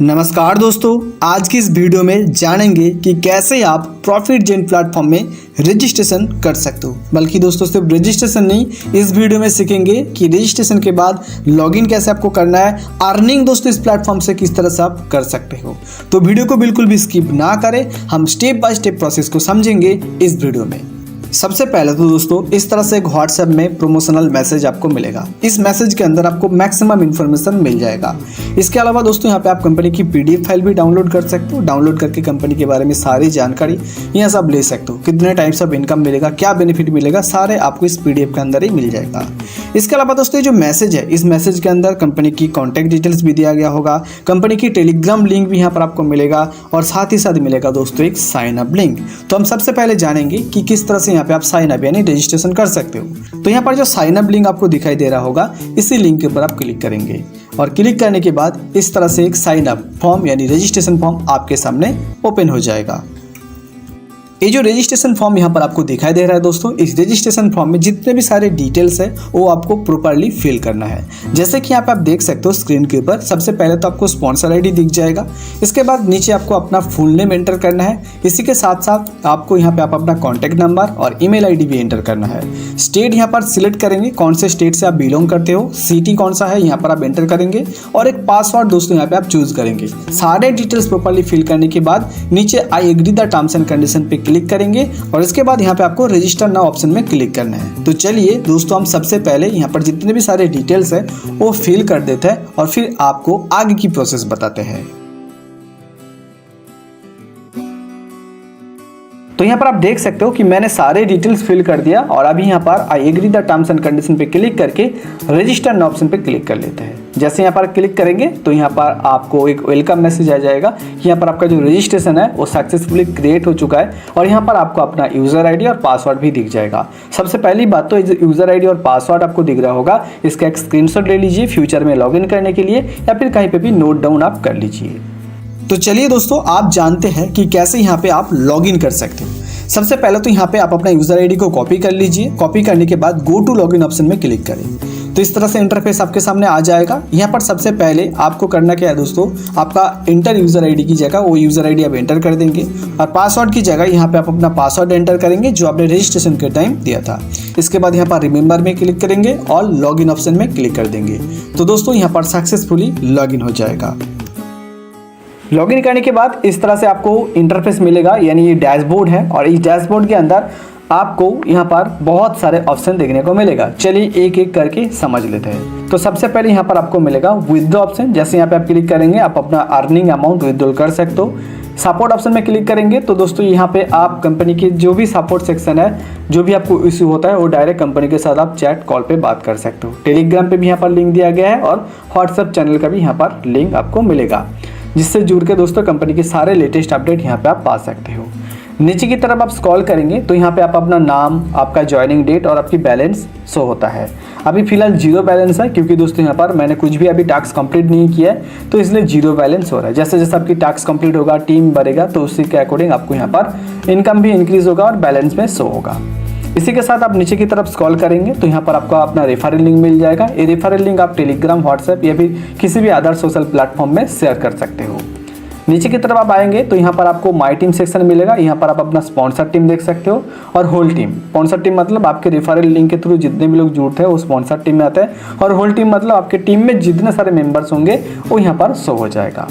नमस्कार दोस्तों, आज की इस वीडियो में जानेंगे कि कैसे आप प्रॉफिट जेन प्लेटफॉर्म में रजिस्ट्रेशन कर सकते हो। बल्कि दोस्तों सिर्फ रजिस्ट्रेशन नहीं, इस वीडियो में सीखेंगे कि रजिस्ट्रेशन के बाद लॉगिन कैसे आपको करना है, अर्निंग दोस्तों इस प्लेटफॉर्म से किस तरह से आप कर सकते हो। तो वीडियो को बिल्कुल भी स्किप ना करें, हम स्टेप बाय स्टेप प्रोसेस को समझेंगे इस वीडियो में। सबसे पहले तो दोस्तों इस तरह से एक व्हाट्सएप में प्रमोशनल मैसेज आपको मिलेगा। इस मैसेज के अंदर आपको मैक्सिमम इन्फॉर्मेशन मिल जाएगा। इसके अलावा दोस्तों यहाँ पे आप कंपनी की पीडीएफ फाइल भी डाउनलोड कर सकते हो। डाउनलोड करके कंपनी के बारे में सारी जानकारी यहाँ सब ले सकते हो। कितने टाइप्स ऑफ इनकम मिलेगा, क्या बेनिफिट मिलेगा, सारे आपको इस पीडीएफ के अंदर ही मिल जाएगा। इसके अलावा दोस्तों ये जो मैसेज है, इस मैसेज के अंदर कंपनी की कॉन्टैक्ट डिटेल्स भी दिया गया होगा। कंपनी की टेलीग्राम लिंक भी यहाँ पर आपको मिलेगा और साथ ही साथ मिलेगा दोस्तों एक साइन अप लिंक। तो हम सबसे पहले जानेंगे कि किस तरह से यहाँ पे आप साइन अप यानी रजिस्ट्रेशन कर सकते हो। तो यहाँ पर जो साइन अप लिंक आपको दिखाई दे रहा होगा, इसी लिंक के ऊपर आप क्लिक करेंगे और क्लिक करने के बाद इस तरह से एक साइन अप फॉर्म यानी रजिस्ट्रेशन फॉर्म आपके सामने ओपन हो जाएगा। ये जो रजिस्ट्रेशन फॉर्म यहाँ पर आपको दिखाई दे रहा है दोस्तों, इस रजिस्ट्रेशन फॉर्म में जितने भी सारे डिटेल्स है वो आपको प्रॉपर्ली फिल करना है। जैसे कि यहाँ पे आप देख सकते हो स्क्रीन के ऊपर, सबसे पहले तो आपको स्पॉन्सर आईडी दिख जाएगा। इसके बाद नीचे आपको अपना फुल नेम एंटर करना है। इसी के साथ साथ आपको यहाँ पे आप अपना कॉन्टैक्ट नंबर और ईमेल आईडी भी एंटर करना है। स्टेट यहाँ पर सिलेक्ट करेंगे, कौन से स्टेट से आप बिलोंग करते हो, सिटी कौन सा है यहाँ पर आप एंटर करेंगे और एक पासवर्ड दोस्तों यहाँ पे आप चूज करेंगे। सारे डिटेल्स प्रॉपर्ली फिल करने के बाद नीचे I agree the terms and condition पे क्लिक करेंगे और इसके बाद यहाँ पे आपको रजिस्टर नाउ ऑप्शन में क्लिक करना है। तो चलिए दोस्तों हम सबसे पहले यहाँ पर जितने भी सारे डिटेल्स है वो फिल कर देते हैं और फिर आपको आगे की प्रोसेस बताते हैं। तो यहाँ पर आप देख सकते हो कि मैंने सारे डिटेल्स फिल कर दिया और अभी यहाँ पर I agree the terms and condition पे क्लिक करके रजिस्टर नाउ ऑप्शन पे क्लिक कर लेते हैं। जैसे यहाँ पर क्लिक करेंगे तो यहाँ पर आपको एक वेलकम मैसेज आ जाएगा कि यहाँ पर आपका जो रजिस्ट्रेशन है वो सक्सेसफुली क्रिएट हो चुका है और यहाँ पर आपको अपना यूजर आईडी और पासवर्ड भी दिख जाएगा। सबसे पहली बात तो यूजर आईडी और पासवर्ड आपको दिख रहा होगा, इसका एक स्क्रीनशॉट ले लीजिए फ्यूचर में लॉगिन करने के लिए या फिर कहीं पे भी नोट डाउन आप कर लीजिए। तो चलिए दोस्तों आप जानते हैं कि कैसे यहाँ पे आप लॉगिन कर सकते हो। सबसे पहले तो यहाँ पे आप अपना यूजर आईडी को कॉपी कर लीजिए। कॉपी करने के बाद गो टू लॉगिन ऑप्शन में क्लिक करें तो इस तरह से इंटरफेस आपके सामने आ जाएगा। यहाँ पर सबसे पहले आपको करना क्या है दोस्तों, आपका इंटर यूजर आईडी की जगह वो यूजर आईडी आप एंटर कर देंगे और पासवर्ड की जगह यहाँ पे आप अपना पासवर्ड एंटर करेंगे जो आपने रजिस्ट्रेशन के टाइम दिया था। इसके बाद यहाँ पर रिमेंबर में क्लिक करेंगे और लॉगिन ऑप्शन में क्लिक कर देंगे। तो दोस्तों यहाँ पर सक्सेसफुली लॉगिन हो जाएगा। लॉगिन करने के बाद इस तरह से आपको इंटरफेस मिलेगा, यानी ये डैशबोर्ड है और इस डैशबोर्ड के अंदर आपको यहाँ पर बहुत सारे ऑप्शन देखने को मिलेगा। चलिए एक एक करके समझ लेते हैं। तो सबसे पहले यहाँ पर आपको मिलेगा विथड्रॉ ऑप्शन। जैसे यहाँ पे आप क्लिक करेंगे आप अपना अर्निंग अमाउंट विथड्रॉ कर सकते हो। सपोर्ट ऑप्शन में क्लिक करेंगे तो दोस्तों यहाँ पे आप कंपनी के जो भी सपोर्ट सेक्शन है, जो भी आपको इश्यू होता है वो डायरेक्ट कंपनी के साथ आप चैट कॉल पे बात कर सकते हो। टेलीग्राम पे भी यहाँ पर लिंक दिया गया है और व्हाट्सएप चैनल का भी यहाँ पर लिंक आपको मिलेगा, जिससे जुड़ के दोस्तों कंपनी के सारे लेटेस्ट अपडेट यहाँ पे आप पा सकते हो। नीचे की तरफ आप स्क्रॉल करेंगे तो यहाँ पे आप अपना नाम, आपका ज्वाइनिंग डेट और आपकी बैलेंस शो होता है। अभी फिलहाल जीरो बैलेंस है क्योंकि दोस्तों यहाँ पर मैंने कुछ भी अभी टास्क कंप्लीट नहीं किया है, तो इसलिए जीरो बैलेंस हो रहा है। जैसे जैसे आपकी टास्क कंप्लीट होगा, टीम बढ़ेगा, तो उसी के अकॉर्डिंग आपको यहाँ पर इनकम भी इंक्रीज होगा और बैलेंस में शो होगा। इसी के साथ आप नीचे की तरफ स्क्रॉल करेंगे तो यहाँ पर आपको अपना रेफरल लिंक मिल जाएगा। ये रेफरल लिंक आप टेलीग्राम, व्हाट्सएप या फिर किसी भी अदर सोशल प्लेटफॉर्म में शेयर कर सकते हो। नीचे की तरफ आप आएंगे तो यहाँ पर आपको माई टीम सेक्शन मिलेगा। यहाँ पर आप अपना स्पॉन्सर टीम देख सकते हो और होल टीम। स्पॉन्सर टीम मतलब आपके रेफरल लिंक के थ्रू जितने भी लोग जुड़ते हैं वो स्पॉन्सर टीम में आते हैं और होल टीम मतलब आपके टीम में जितने सारे मेंबर्स होंगे वो यहाँ पर शो हो जाएगा।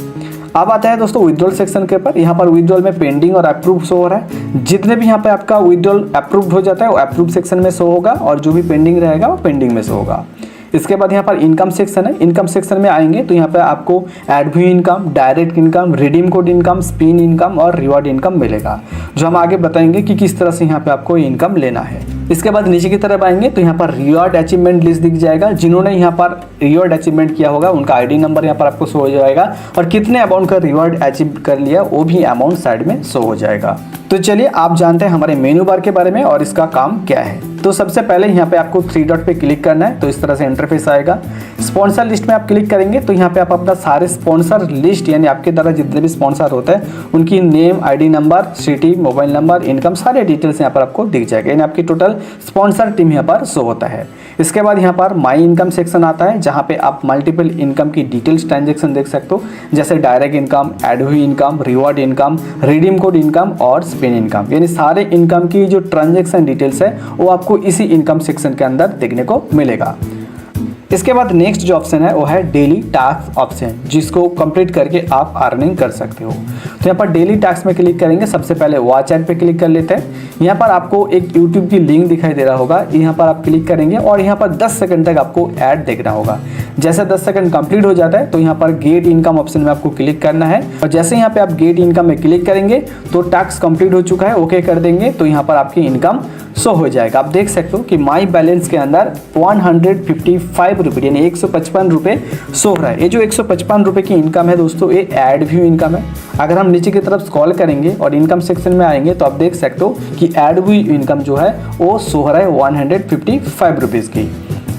अब आता है दोस्तों विड्रॉल सेक्शन के ऊपर। यहाँ पर विड्रॉल में पेंडिंग और अप्रूव शो हो रहा है। जितने भी यहाँ पे आपका विड्रॉल अप्रूव्ड हो जाता है वो अप्रूव सेक्शन में शो होगा और जो भी पेंडिंग रहेगा वो पेंडिंग में शो होगा। इसके बाद यहाँ पर इनकम सेक्शन है। इनकम सेक्शन में आएंगे तो यहाँ पे आपको एडव्यू income, direct income, redeem code income, spin income और रिवॉर्ड इनकम मिलेगा, जो हम आगे बताएंगे कि किस तरह से यहाँ पे आपको इनकम लेना है। इसके बाद नीचे की तरफ आएंगे तो यहाँ पर रिवॉर्ड अचीवमेंट लिस्ट दिख जाएगा। जिन्होंने यहाँ पर रिवॉर्ड अचीवमेंट किया होगा उनका आईडी नंबर यहाँ पर आपको शो हो जाएगा और कितने अमाउंट का रिवॉर्ड अचीव कर लिया वो भी अमाउंट साइड में शो हो जाएगा। तो चलिए आप जानते हैं हमारे मेनू बार के बारे में और इसका काम क्या है। तो सबसे पहले यहाँ पे आपको 3 डॉट पे क्लिक करना है तो इस तरह से इंटरफेस आएगा। स्पॉन्सर लिस्ट में आप क्लिक करेंगे तो यहाँ पे आप अपना सारे स्पॉन्सर लिस्ट यानी आपके द्वारा जितने भी स्पॉन्सर होते हैं उनकी name, ID number, city, mobile number, income सारे डिटेल्स यहाँ पर आपको दिख जाएगा, यानी आपकी टोटल स्पॉन्सर टीम यहाँ पर शो होता है। इसके बाद यहाँ पर माई इनकम सेक्शन आता है, जहाँ पे आप मल्टीपल इनकम की डिटेल्स ट्रांजेक्शन देख सकते हो, जैसे डायरेक्ट इनकम, एड हुई income, reward income, redeem code income और स्पिन इनकम, यानी सारे इनकम की जो ट्रांजेक्शन डिटेल्स है वो आपको इसी इनकम सेक्शन के अंदर देखने को मिलेगा। इसके बाद नेक्स्ट जो ऑप्शन है वो है डेली टास्क ऑप्शन, जिसको कंप्लीट करके आप अर्निंग कर सकते हो। तो यहाँ पर डेली टास्क में क्लिक करेंगे, सबसे पहले वॉच ऐड पे क्लिक कर लेते हैं। यहाँ पर आपको एक यूट्यूब की लिंक दिखाई दे रहा होगा, यहाँ पर आप क्लिक करेंगे और यहाँ पर 10 सेकंड तक आपको ऐड देखना होगा। जैसे 10 सेकंड कंप्लीट हो जाता है तो यहाँ पर गेट इनकम ऑप्शन में आपको क्लिक करना है, और जैसे यहाँ पे आप गेट इनकम में क्लिक करेंगे तो टास्क कंप्लीट हो चुका है, ओके कर देंगे तो यहाँ पर आपकी इनकम शो हो जाएगा। आप देख सकते हो कि माई बैलेंस के अंदर 155 रुपये यानी 155 रुपये शो हो रहा है। ये जो 155 रुपये की इनकम है दोस्तों, ये एड व्यू इनकम है। अगर हम नीचे की तरफ स्क्रॉल करेंगे और इनकम सेक्शन में आएंगे तो आप देख सकते हो कि एड हुई इनकम जो है वो शो हो रहा है 155 रुपीज़ की।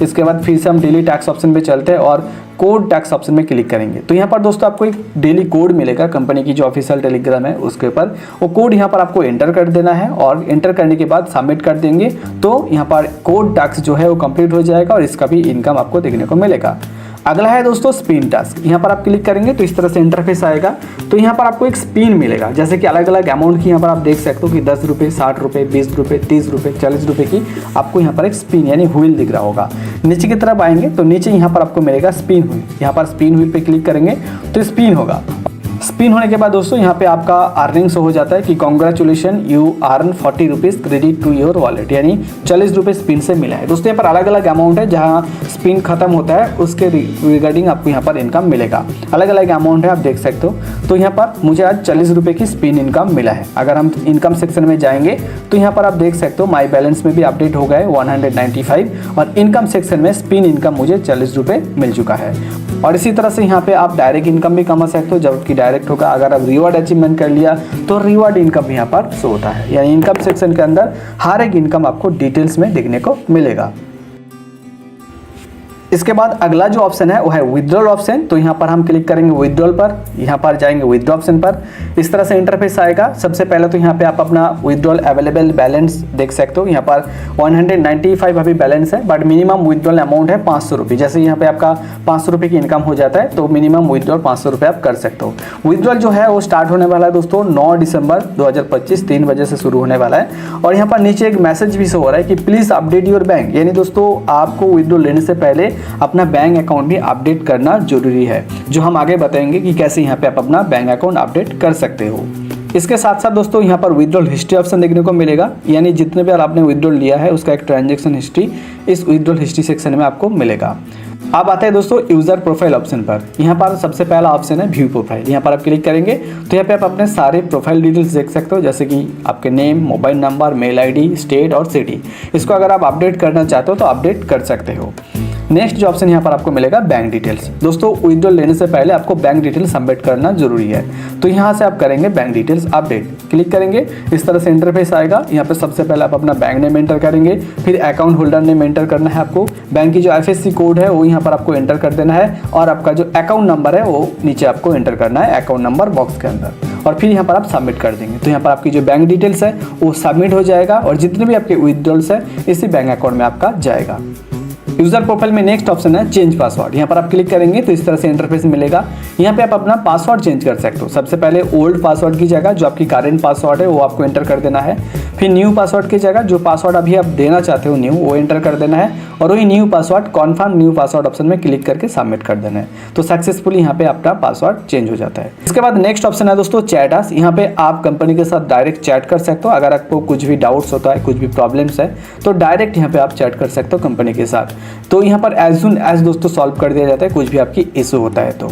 इसके बाद फिर से हम डेली टैक्स ऑप्शन पे चलते हैं और कोड टैक्स ऑप्शन में क्लिक करेंगे। तो यहाँ पर दोस्तों आपको एक डेली कोड मिलेगा कंपनी की जो ऑफिशियल टेलीग्राम है उसके ऊपर, वो कोड यहाँ पर आपको एंटर कर देना है और एंटर करने के बाद सबमिट कर देंगे तो यहाँ पर कोड टैक्स जो है वो कंप्लीट हो जाएगा और इसका भी इनकम आपको देखने को मिलेगा। अगला है दोस्तों स्पिन टास्क। यहाँ पर आप क्लिक करेंगे तो इस तरह से इंटरफेस आएगा। तो यहाँ पर आपको एक स्पिन मिलेगा, जैसे कि अलग अलग अमाउंट की यहाँ पर आप देख सकते हो कि 10 रुपये, 60 रुपये, 20 रुपये, 30 रुपये, 40 रुपये की आपको यहाँ पर एक स्पिन यानी व्हील दिख रहा होगा। नीचे की तरफ आएंगे तो नीचे यहाँ पर आपको मिलेगा स्पिन व्हील। यहाँ पर स्पिन व्हील पे क्लिक करेंगे तो स्पिन होगा। स्पिन होने के बाद दोस्तों यहाँ पे आपका अर्निंग्स हो जाता है कि congratulation you earn 40 rupees credit to your wallet, यानी 40 रुपये स्पिन से मिला है। दोस्तों यहाँ पर अलग अलग अमाउंट है, जहाँ स्पिन खत्म होता है उसके रिगार्डिंग आपको यहाँ पर इनकम मिलेगा। अलग अलग अमाउंट है, आप देख सकते हो। तो यहाँ पर मुझे आज 40 रुपये की स्पिन इनकम मिला है। अगर हम इनकम सेक्शन में जाएंगे तो यहाँ पर आप देख सकते हो माई बैलेंस में भी अपडेट हो गए 195 और इनकम सेक्शन में स्पिन इनकम मुझे 40 रुपये मिल चुका है। और इसी तरह से यहाँ पे आप डायरेक्ट इनकम भी कमा सकते हो, जबकि डायरेक्ट होगा। अगर आप रिवॉर्ड अचीवमेंट कर लिया तो रिवॉर्ड इनकम भी यहाँ पर शो होता है, यानी इनकम सेक्शन के अंदर हर एक इनकम आपको डिटेल्स में देखने को मिलेगा। इसके बाद अगला जो ऑप्शन है वो है विथड्रॉल ऑप्शन। तो यहाँ पर हम क्लिक करेंगे विथड्रॉल पर, यहाँ पर जाएंगे विथड्रॉ ऑप्शन पर। इस तरह से इंटरफेस आएगा। सबसे पहले तो यहाँ पे आप अपना विथड्रॉल अवेलेबल बैलेंस देख सकते हो। यहाँ पर 195 अभी बैलेंस है, बट मिनिमम विथड्रॉल अमाउंट है 500 रुपये। जैसे यहाँ पे आपका 500 रुपये की इनकम हो जाता है तो मिनिमम विथड्रॉल 500 रुपये आप कर सकते हो। विथड्रॉल जो है वो स्टार्ट होने वाला है दोस्तों 9 दिसंबर 2025 3 बजे से शुरू होने वाला है। और यहाँ पर नीचे एक मैसेज भी शो हो रहा है कि प्लीज़ अपडेट योर बैंक, यानी दोस्तों आपको विथड्रॉल लेने से पहले अपना बैंक अकाउंट भी अपडेट करना जरूरी है, जो हम आगे बताएंगे कि कैसे यहाँ पे आप अपना बैंक अकाउंट अपडेट कर सकते हो। इसके साथ साथ दोस्तों यहाँ पर विथड्रॉल हिस्ट्री ऑप्शन देखने को मिलेगा, यानी जितने बार आपने विथड्रॉल लिया है उसका एक ट्रांजैक्शन हिस्ट्री इस विथड्रॉल हिस्ट्री सेक्शन में आपको मिलेगा। अब आते हैं दोस्तों यूजर प्रोफाइल ऑप्शन पर। यहाँ पर सबसे पहला ऑप्शन है व्यू प्रोफाइल। यहाँ पर आप क्लिक करेंगे तो यहाँ पे आप अपने सारे प्रोफाइल डिटेल्स देख सकते हो, जैसे कि आपके name, mobile number, mail ID, state और सिटी। इसको अगर आप अपडेट करना चाहते हो तो अपडेट कर सकते हो। नेक्स्ट जो ऑप्शन यहाँ पर आपको मिलेगा बैंक डिटेल्स। दोस्तों विथड्रॉल लेने से पहले आपको बैंक डिटेल्स सबमिट करना जरूरी है, तो यहाँ से आप करेंगे बैंक डिटेल्स अपडेट। क्लिक करेंगे, इस तरह से इंटरफेस आएगा। यहाँ पे सबसे पहले आप अपना बैंक नेम एंटर करेंगे, फिर अकाउंट होल्डर नेम एंटर करना है आपको। बैंक की जो IFSC कोड है वो यहाँ पर आपको एंटर कर देना है, और आपका जो अकाउंट नंबर है वो नीचे आपको एंटर करना है अकाउंट नंबर बॉक्स के अंदर, और फिर यहाँ पर आप सबमिट कर देंगे। तो यहाँ पर आपकी जो बैंक डिटेल्स है वो सबमिट हो जाएगा, और जितने भी आपके विथड्रॉल्स है इसी बैंक अकाउंट में आपका जाएगा। यूजर प्रोफाइल में नेक्स्ट ऑप्शन है चेंज पासवर्ड। यहाँ पर आप क्लिक करेंगे तो इस तरह से इंटरफेस मिलेगा। यहाँ पे आप अपना पासवर्ड चेंज कर सकते हो। सबसे पहले ओल्ड पासवर्ड की जगह जो आपकी करेंट पासवर्ड है वो आपको एंटर कर देना है। फिर न्यू पासवर्ड की जगह जो पासवर्ड अभी आप देना चाहते हो न्यू, वो एंटर कर देना है, और वही new password confirm new password option में क्लिक करके सबमिट कर देना है। तो सक्सेसफुली यहाँ पे आपका पासवर्ड चेंज हो जाता है। इसके बाद नेक्स्ट ऑप्शन है दोस्तों चैट अस। यहाँ पे आप कंपनी के साथ डायरेक्ट चैट कर सकते हो। अगर आपको कुछ भी डाउट्स होता है, कुछ भी प्रॉब्लम्स है, तो डायरेक्ट यहाँ पे आप चैट कर सकते हो कंपनी के साथ। तो यहाँ पर एज सून एज दोस्तों सॉल्व कर दिया जाता है कुछ भी आपकी इशू होता है तो।